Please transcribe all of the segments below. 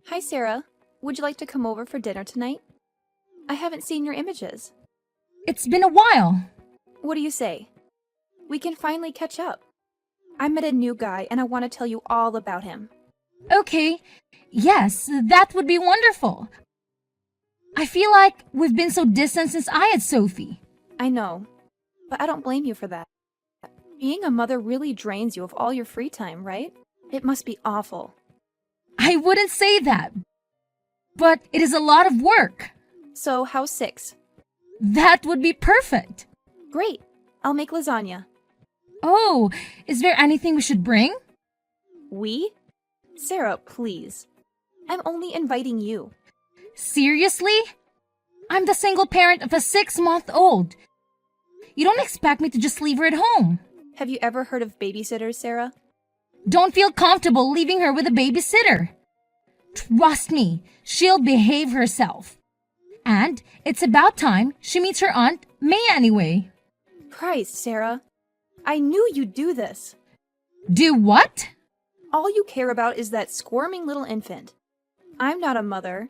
Hi, Sarah. Would you like to come over for dinner tonight? I haven't seen your images. It's been a while. What do you say? We can finally catch up. I met a new guy and I want to tell you all about him. Okay, yes, that would be wonderful. I feel like we've been so distant since I had Sophie. I know, but I don't blame you for that. Being a mother really drains you of all your free time, right? It must be awful. I wouldn't say that, but it is a lot of work. So, how's 6? That would be perfect. Great. I'll make lasagna. Oh, is there anything we should bring? We? Sarah, please. I'm only inviting you. Seriously? I'm the single parent of a 6-month-old. You don't expect me to just leave her at home. Have you ever heard of babysitters, Sarah? Don't feel comfortable leaving her with a babysitter. Trust me, she'll behave herself. And it's about time she meets her aunt, May, anyway. Christ, Sarah. I knew you'd do this. Do what? All you care about is that squirming little infant. I'm not a mother.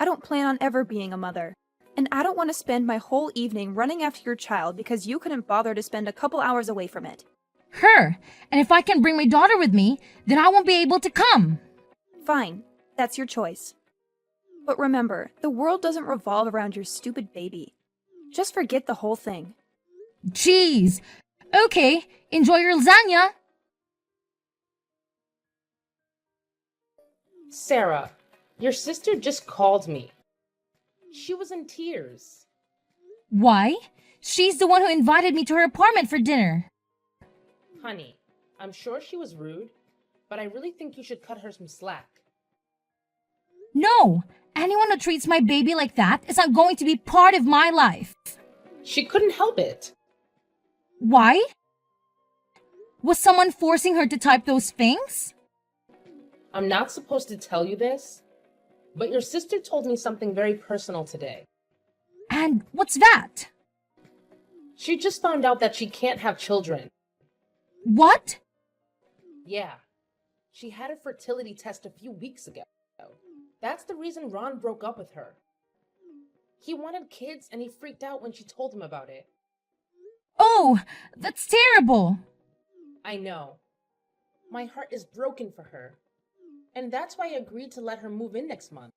I don't plan on ever being a mother. And I don't want to spend my whole evening running after your child because you couldn't bother to spend a couple hours away from it. Her. And if I can bring my daughter with me, then I won't be able to come. Fine. That's your choice. But remember, the world doesn't revolve around your stupid baby. Just forget the whole thing. Jeez. Okay, enjoy your lasagna. Sarah, your sister just called me. She was in tears. Why? She's the one who invited me to her apartment for dinner. Honey, I'm sure she was rude, but I really think you should cut her some slack. No, anyone who treats my baby like that is not going to be part of my life. She couldn't help it. Why? Was someone forcing her to type those things? I'm not supposed to tell you this, but your sister told me something very personal today. And what's that? She just found out that she can't have children. What? Yeah, she had a fertility test a few weeks ago. That's the reason Ron broke up with her. He wanted kids and he freaked out when she told him about it. Oh, that's terrible. I know. My heart is broken for her. And that's why I agreed to let her move in next month.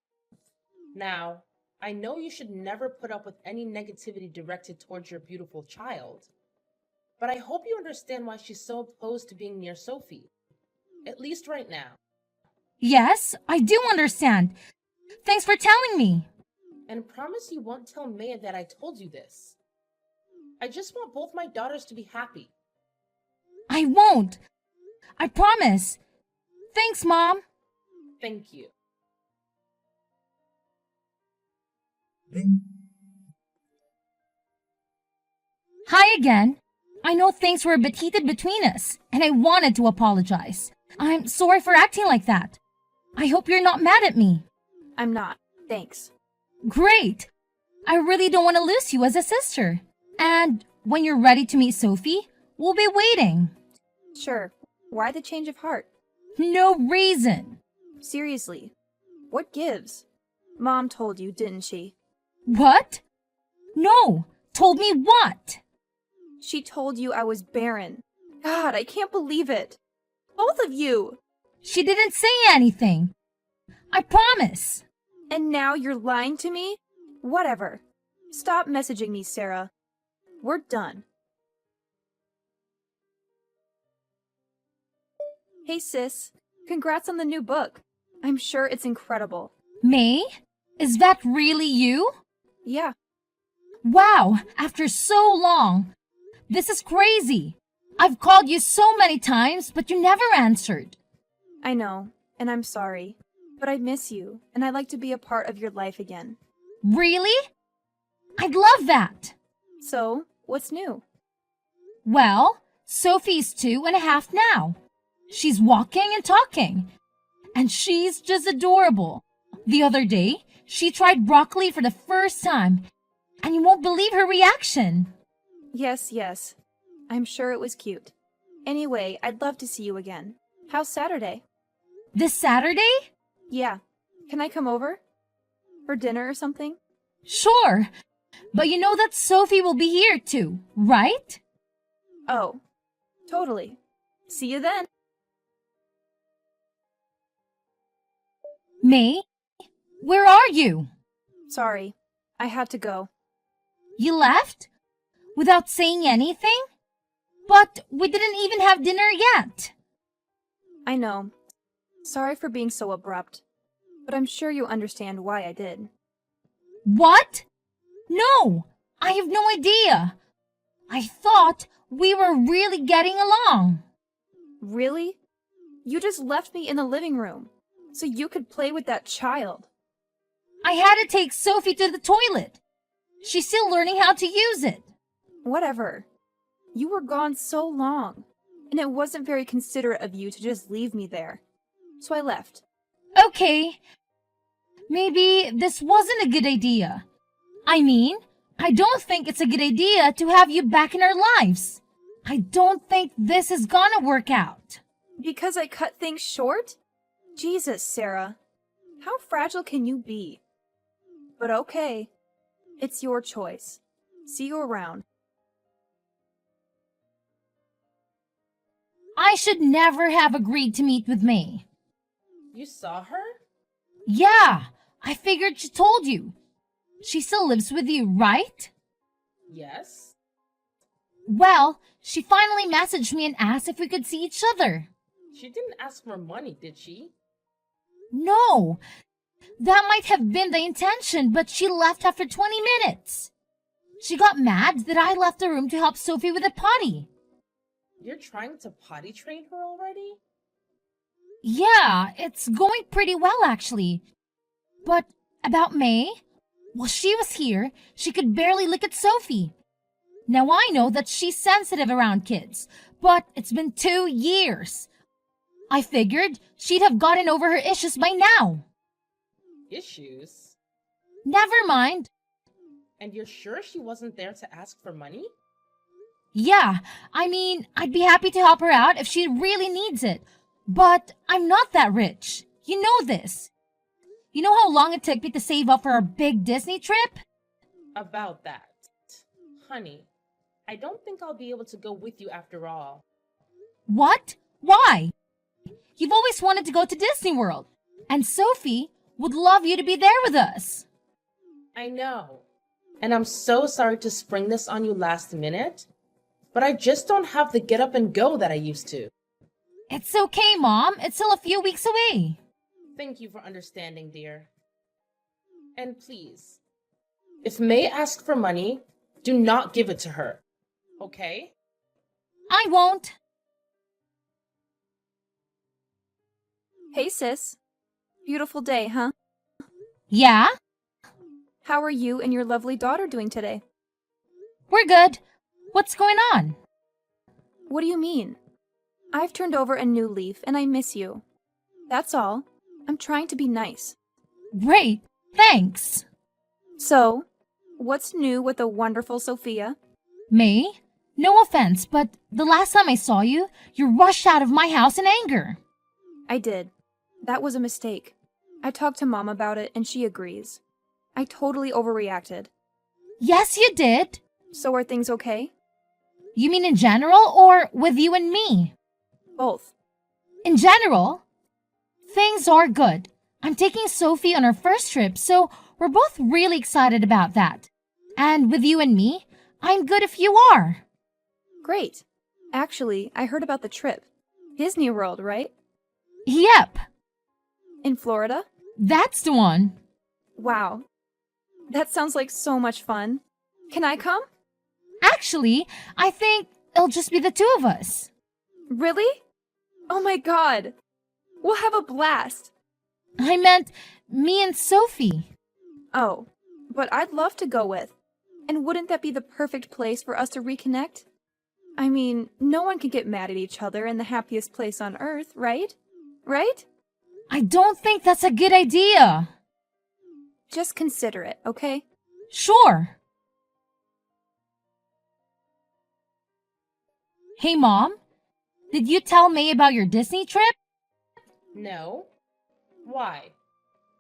Now, I know you should never put up with any negativity directed towards your beautiful child. But I hope you understand why she's so opposed to being near Sophie. At least right now. Yes, I do understand. Thanks for telling me. And promise you won't tell Maya that I told you this. I just want both my daughters to be happy. I won't. I promise. Thanks, Mom. Thank you. Hi again. I know things were a bit heated between us, and I wanted to apologize. I'm sorry for acting like that. I hope you're not mad at me. I'm not. Thanks. Great. I really don't want to lose you as a sister. And when you're ready to meet Sophie, we'll be waiting. Sure. Why the change of heart? No reason. Seriously. What gives? Mom told you, didn't she? What? No. Told me what? She told you I was barren. God, I can't believe it. Both of you. She didn't say anything. I promise. And now you're lying to me? Whatever. Stop messaging me, Sarah. We're done. Hey, sis. Congrats on the new book. I'm sure it's incredible. May? Is that really you? Yeah. Wow, after so long. This is crazy. I've called you so many times, but you never answered. I know, and I'm sorry. But I miss you, and I'd like to be a part of your life again. Really? I'd love that. So, what's new? Well, Sophie's 2.5 now. She's walking and talking. And she's just adorable. The other day, she tried broccoli for the first time. And you won't believe her reaction. Yes. I'm sure it was cute. Anyway, I'd love to see you again. How's Saturday? This Saturday? Yeah, Can I come over? For dinner or something? Sure, but you know that Sophie will be here too, right? Oh, totally. See you then. May, where are you? Sorry, I had to go. You left? Without saying anything? But we didn't even have dinner yet. I know. Sorry for being so abrupt, but I'm sure you understand why I did. What? No, I have no idea. I thought we were really getting along. Really? You just left me in the living room so you could play with that child. I had to take Sophie to the toilet. She's still learning how to use it. Whatever. You were gone so long, and it wasn't very considerate of you to just leave me there. So I left. Okay, maybe this wasn't a good idea. I mean, I don't think it's a good idea to have you back in our lives. I don't think this is gonna work out. Because I cut things short? Jesus, Sarah. How fragile can you be? But okay. It's your choice. See you around. I should never have agreed to meet with May. You saw her? Yeah, I figured she told you. She still lives with you, right? Yes. Well, she finally messaged me and asked if we could see each other. She didn't ask for money, did she? No, that might have been the intention, but she left after 20 minutes. She got mad that I left the room to help Sophie with the potty. You're trying to potty train her already? Yeah, it's going pretty well actually. But about May? While she was here, she could barely look at Sophie. Now I know that she's sensitive around kids, but it's been 2 years. I figured she'd have gotten over her issues by now. Issues? Never mind. And you're sure she wasn't there to ask for money? Yeah, I mean, I'd be happy to help her out if she really needs it. But I'm not that rich. You know this. You know how long it took me to save up for our big Disney trip? About that. Honey, I don't think I'll be able to go with you after all. What? Why? You've always wanted to go to Disney World, and Sophie would love you to be there with us. I know. And I'm so sorry to spring this on you last minute, but I just don't have the get up and go that I used to. It's okay, Mom. It's still a few weeks away. Thank you for understanding, dear. And please, if May asks for money, do not give it to her. Okay? I won't. Hey, sis. Beautiful day, huh? Yeah? How are you and your lovely daughter doing today? We're good. What's going on? What do you mean? I've turned over a new leaf and I miss you. That's all. I'm trying to be nice. Great. Thanks. So, what's new with the wonderful Sophia? May? No offense, but the last time I saw you, you rushed out of my house in anger. I did. That was a mistake. I talked to Mom about it and she agrees. I totally overreacted. Yes, you did. So are things okay? You mean in general or with you and me? Both. In general? Things are good. I'm taking Sophie on her first trip, so we're both really excited about that. And with you and me, I'm good if you are. Great. Actually, I heard about the trip. Disney World, right? Yep, In Florida? that's the one. Wow. That sounds like so much fun. Can I come? Actually, I think it'll just be the two of us. Really? Oh my god. We'll have a blast. I meant me and Sophie. Oh, but I'd love to go with. And wouldn't that be the perfect place for us to reconnect? I mean, no one can get mad at each other in the happiest place on earth, right? Right? I don't think that's a good idea. Just consider it, okay? Sure. Hey, Mom, did you tell May about your Disney trip? No. Why?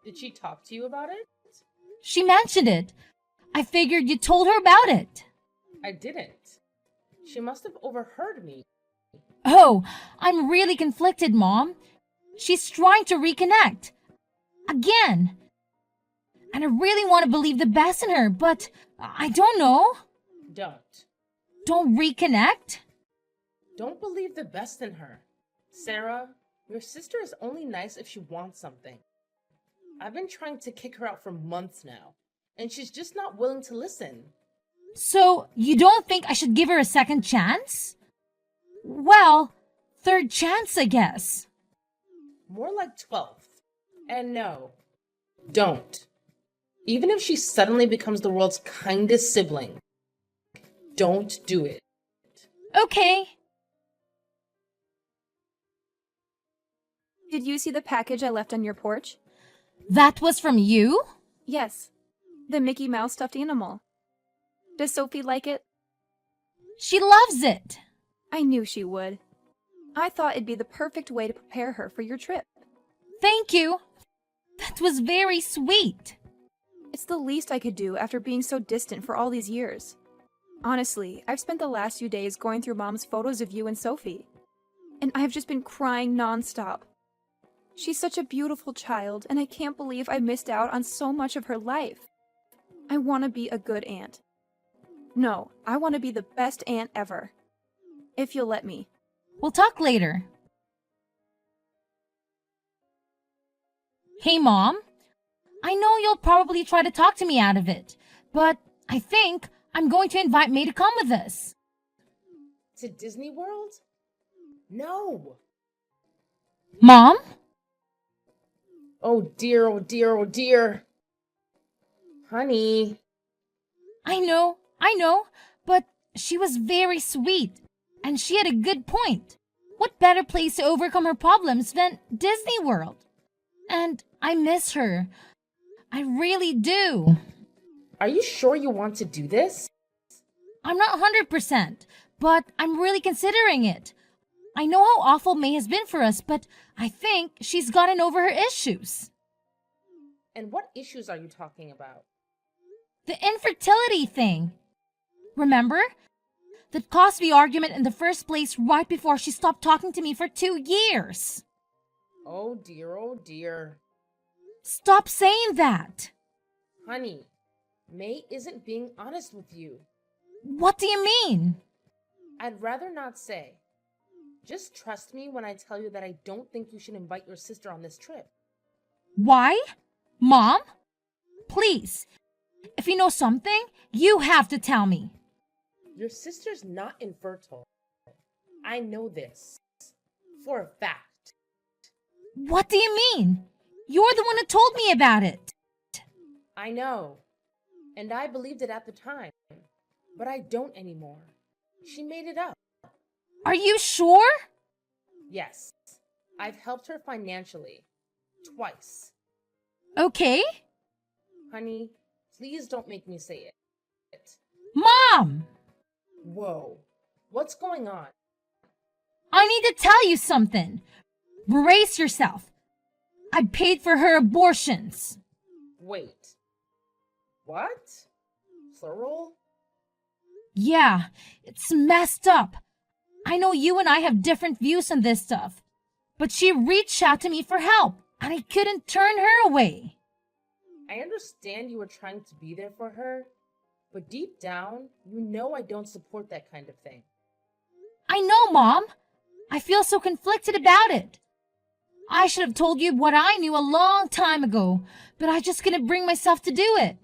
Did she talk to you about it? She mentioned it. I figured you told her about it. I didn't. She must have overheard me. Oh, I'm really conflicted, Mom. She's trying to reconnect. Again. And I really want to believe the best in her, but I don't know. Don't. Don't reconnect? Don't believe the best in her. Sarah, your sister is only nice if she wants something. I've been trying to kick her out for months now, and she's just not willing to listen. So, you don't think I should give her a second chance? Well, third chance, I guess. More like 12th. And no, don't. Even if she suddenly becomes the world's kindest sibling, don't do it. Okay. Did you see the package I left on your porch? That was from you? Yes. The Mickey Mouse stuffed animal. Does Sophie like it? She loves it. I knew she would. I thought it'd be the perfect way to prepare her for your trip. Thank you. That was very sweet. It's the least I could do after being so distant for all these years. Honestly, I've spent the last few days going through Mom's photos of you and Sophie, and I have just been crying nonstop. She's such a beautiful child, and I can't believe I missed out on so much of her life. I want to be a good aunt. No, I want to be the best aunt ever. If you'll let me. We'll talk later. Hey, Mom. I know you'll probably try to talk to me out of it, but I think I'm going to invite May to come with us. To Disney World? No. Mom? Oh dear, oh dear, oh dear. Honey. I know, but she was very sweet, and she had a good point. What better place to overcome her problems than Disney World? And I miss her. I really do. Are you sure you want to do this? I'm not 100%, but I'm really considering it. I know how awful May has been for us, but I think she's gotten over her issues. And what issues are you talking about? The infertility thing. Remember? That caused the argument in the first place right before she stopped talking to me for 2 years. Oh dear, oh dear. Stop saying that. Honey, May isn't being honest with you. What do you mean? I'd rather not say. Just trust me when I tell you that I don't think you should invite your sister on this trip. Why? Mom? Please. If you know something, you have to tell me. Your sister's not infertile. I know this. For a fact. What do you mean? You're the one who told me about it. I know. And I believed it at the time. But I don't anymore. She made it up. Are you sure? Yes. I've helped her financially. Twice. Okay. Honey, please don't make me say it. Mom! Whoa. What's going on? I need to tell you something. Brace yourself. I paid for her abortions. Wait. What? Plural? Yeah, it's messed up. I know you and I have different views on this stuff, but she reached out to me for help, and I couldn't turn her away. I understand you were trying to be there for her, but deep down, you know I don't support that kind of thing. I know, Mom. I feel so conflicted about it. I should have told you what I knew a long time ago, but I just couldn't bring myself to do it.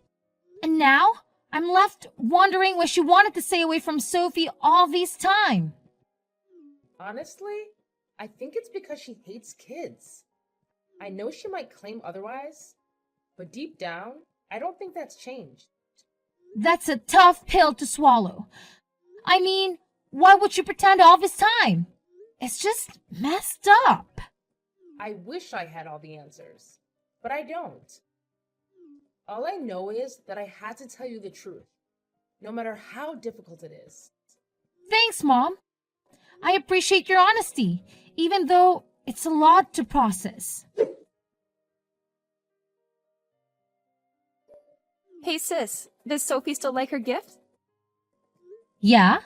And now, I'm left wondering why she wanted to stay away from Sophie all this time. Honestly, I think it's because she hates kids. I know she might claim otherwise, but deep down, I don't think that's changed. That's a tough pill to swallow. I mean, why would you pretend all this time? It's just messed up. I wish I had all the answers, but I don't. All I know is that I had to tell you the truth, no matter how difficult it is. Thanks, Mom. I appreciate your honesty, even though it's a lot to process. Hey sis, does Sophie still like her gift? Yeah?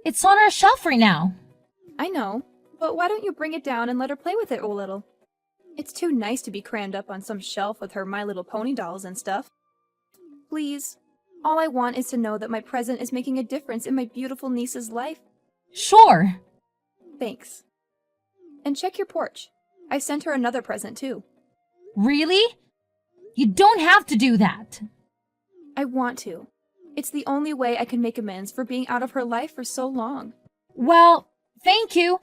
It's on our shelf right now. I know, but why don't you bring it down and let her play with it a little? It's too nice to be crammed up on some shelf with her My Little Pony dolls and stuff. Please, all I want is to know that my present is making a difference in my beautiful niece's life. Sure. Thanks. And check your porch. I sent her another present too. Really? You don't have to do that. I want to. It's the only way I can make amends for being out of her life for so long. Well, thank you.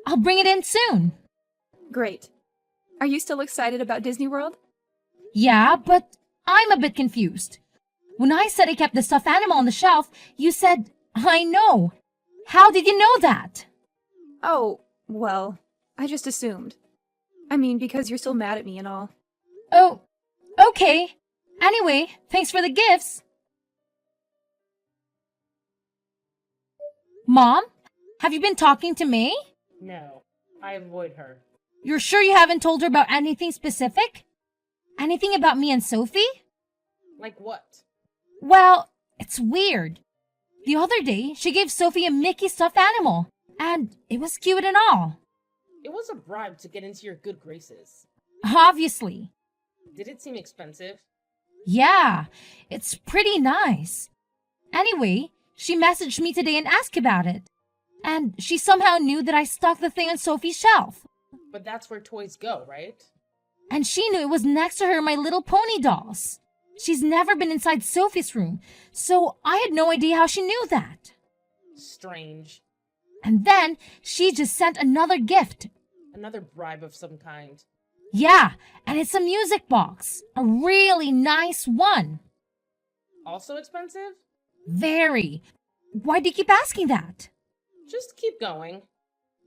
I'll bring it in soon. Great. Are you still excited about Disney World? Yeah, but I'm a bit confused. When I said I kept the stuffed animal on the shelf, you said, I know. How did you know that? Oh, well, I just assumed. I mean, because you're still mad at me and all. Oh, okay. Anyway, thanks for the gifts. Mom, have you been talking to May? No, I avoid her. You're sure you haven't told her about anything specific? Anything about me and Sophie? Like what? Well, it's weird. The other day, she gave Sophie a Mickey stuffed animal, and it was cute and all. It was a bribe to get into your good graces. Obviously. Did it seem expensive? Yeah, it's pretty nice. Anyway, she messaged me today and asked about it. And she somehow knew that I stuck the thing on Sophie's shelf. But that's where toys go, right? And she knew it was next to her My Little Pony dolls. She's never been inside Sophie's room, so I had no idea how she knew that. Strange. And then she just sent another gift. Another bribe of some kind. Yeah, and it's a music box. A really nice one. Also expensive? Very. Why do you keep asking that? Just keep going.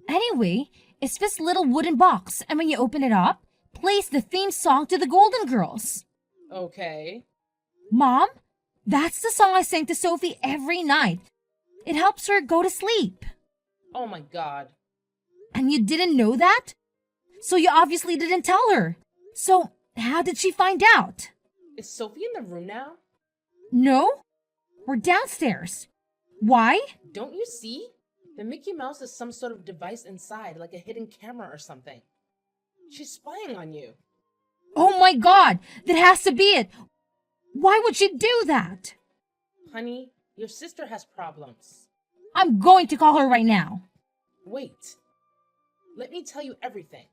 Anyway, it's this little wooden box, and when you open it up, plays the theme song to the Golden Girls. Okay. Mom, that's the song I sing to Sophie every night. It helps her go to sleep. Oh my god. And you didn't know that? So you obviously didn't tell her. So how did she find out? Is Sophie in the room now? No, we're downstairs. Why? Don't you see? The Mickey Mouse is some sort of device inside, like a hidden camera or something. She's spying on you. Oh my God, that has to be it. Why would she do that? Honey, your sister has problems. I'm going to call her right now. Wait. Let me tell you everything.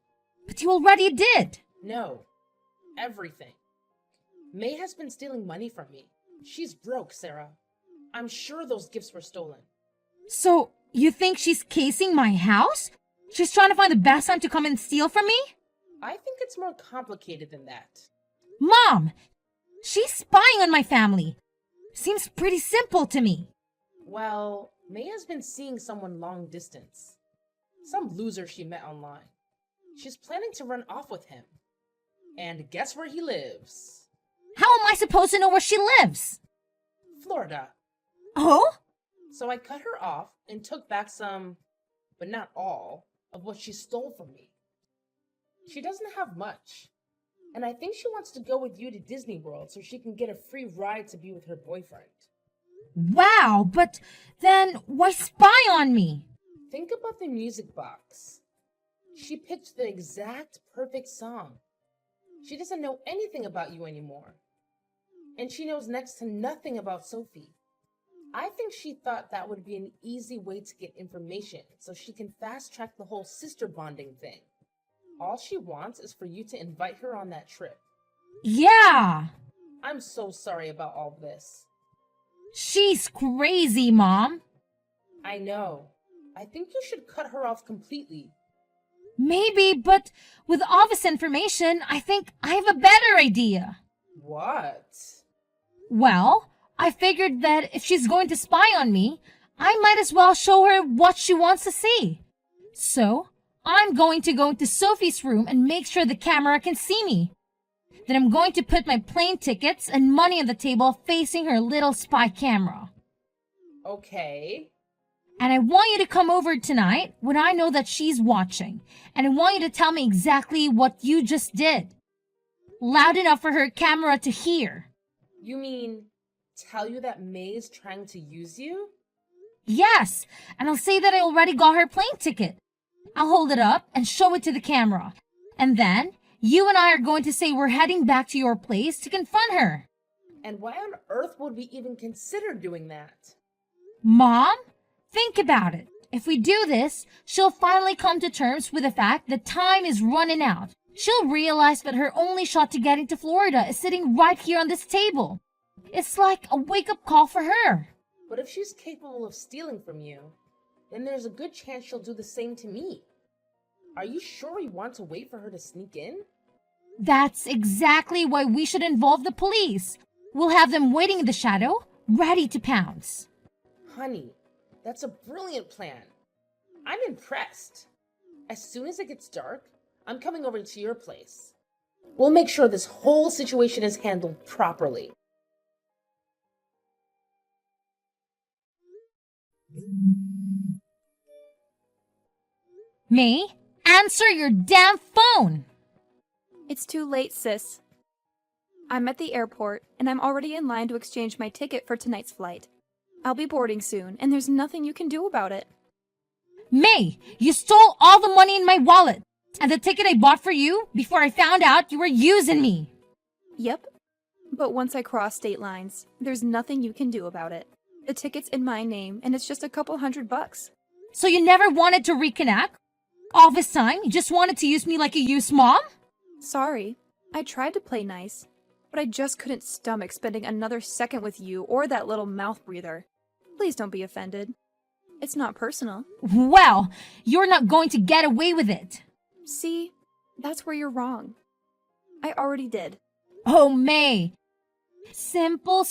But you already did. No. Everything. May has been stealing money from me. She's broke, Sarah. I'm sure those gifts were stolen. So you think she's casing my house? She's trying to find the best time to come and steal from me? I think it's more complicated than that. Mom, she's spying on my family. Seems pretty simple to me. Well, May has been seeing someone long distance. Some loser she met online. She's planning to run off with him. And guess where he lives? How am I supposed to know where she lives? Florida. Oh? So I cut her off and took back some, but not all, of what she stole from me. She doesn't have much. And I think she wants to go with you to Disney World so she can get a free ride to be with her boyfriend. Wow, but then why spy on me? Think about the music box. She picked the exact perfect song. She doesn't know anything about you anymore. And she knows next to nothing about Sophie. I think she thought that would be an easy way to get information so she can fast track the whole sister bonding thing. All she wants is for you to invite her on that trip. Yeah. I'm so sorry about all this. She's crazy, Mom. I know. I think you should cut her off completely. Maybe, but with all this information, I think I have a better idea. What? Well, I figured that if she's going to spy on me, I might as well show her what she wants to see. So, I'm going to go into Sophie's room and make sure the camera can see me. Then I'm going to put my plane tickets and money on the table facing her little spy camera. Okay. And I want you to come over tonight when I know that she's watching. And I want you to tell me exactly what you just did. Loud enough for her camera to hear. You mean tell you that May's trying to use you? Yes, and I'll say that I already got her plane ticket. I'll hold it up and show it to the camera. And then you and I are going to say we're heading back to your place to confront her. And why on earth would we even consider doing that? Mom, think about it. If we do this, she'll finally come to terms with the fact that time is running out. She'll realize that her only shot to getting to Florida is sitting right here on this table. It's like a wake-up call for her. But if she's capable of stealing from you, then there's a good chance she'll do the same to me. Are you sure you want to wait for her to sneak in? That's exactly why we should involve the police. We'll have them waiting in the shadow, ready to pounce. Honey, that's a brilliant plan. I'm impressed. As soon as it gets dark, I'm coming over to your place. We'll make sure this whole situation is handled properly. May, answer your damn phone! It's too late, sis. I'm at the airport, and I'm already in line to exchange my ticket for tonight's flight. I'll be boarding soon, and there's nothing you can do about it. May, you stole all the money in my wallet and the ticket I bought for you before I found out you were using me. Yep. But once I cross state lines, there's nothing you can do about it. The ticket's in my name, and it's just a couple $100. So you never wanted to reconnect? All this time, you just wanted to use me like a used mom? Sorry. I tried to play nice, but I just couldn't stomach spending another second with you or that little mouth breather. Please don't be offended. It's not personal. Well, you're not going to get away with it. See, that's where you're wrong. I already did. Oh, May. Simple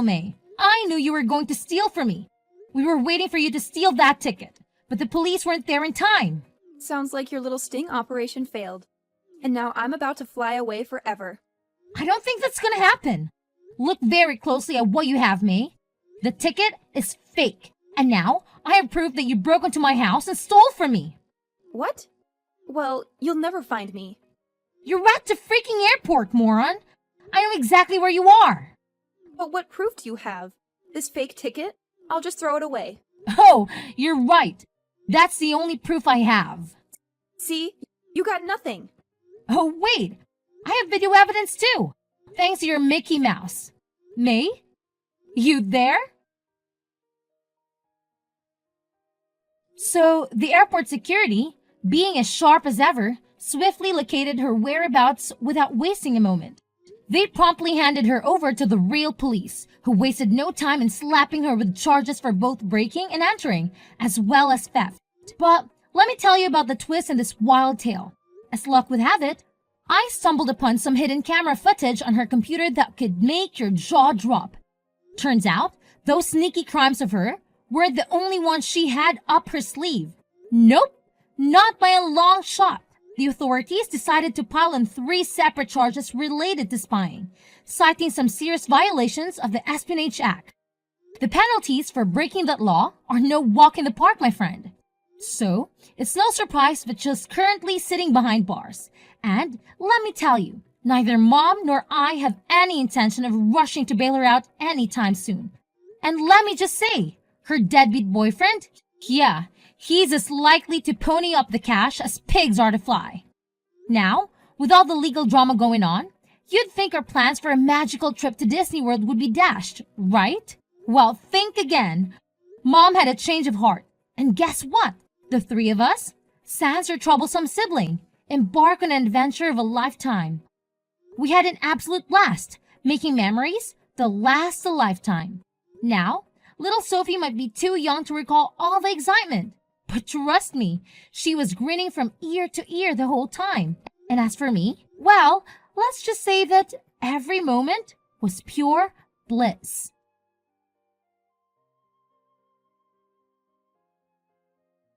May. I knew you were going to steal from me. We were waiting for you to steal that ticket, but the police weren't there in time. Sounds like your little sting operation failed. And now I'm about to fly away forever. I don't think that's gonna happen. Look very closely at what you have, May. The ticket is fake. And now I have proof that you broke into my house and stole from me. What? Well, you'll never find me. You're at the freaking airport, moron. I know exactly where you are. But what proof do you have? This fake ticket? I'll just throw it away. Oh, you're right. That's the only proof I have. See? You got nothing. Oh, wait. I have video evidence too. Thanks to your Mickey Mouse. May? You there? So, the airport security, being as sharp as ever, swiftly located her whereabouts without wasting a moment. They promptly handed her over to the real police, who wasted no time in slapping her with charges for both breaking and entering, as well as theft. But let me tell you about the twist in this wild tale. As luck would have it, I stumbled upon some hidden camera footage on her computer that could make your jaw drop. Turns out, those sneaky crimes of her were the only ones she had up her sleeve. Nope, not by a long shot. The authorities decided to pile on 3 separate charges related to spying, citing some serious violations of the Espionage Act. The penalties for breaking that law are no walk in the park, my friend. So, it's no surprise that she's currently sitting behind bars. And let me tell you, neither Mom nor I have any intention of rushing to bail her out anytime soon. And let me just say, her deadbeat boyfriend? Yeah, he's as likely to pony up the cash as pigs are to fly. Now, with all the legal drama going on, you'd think our plans for a magical trip to Disney World would be dashed, right? Well, think again. Mom had a change of heart. And guess what? The 3 of us, sans her troublesome sibling, embark on an adventure of a lifetime. We had an absolute blast, making memories that last a lifetime. Now, little Sophie might be too young to recall all the excitement, but trust me, she was grinning from ear to ear the whole time. And as for me, well, let's just say that every moment was pure bliss.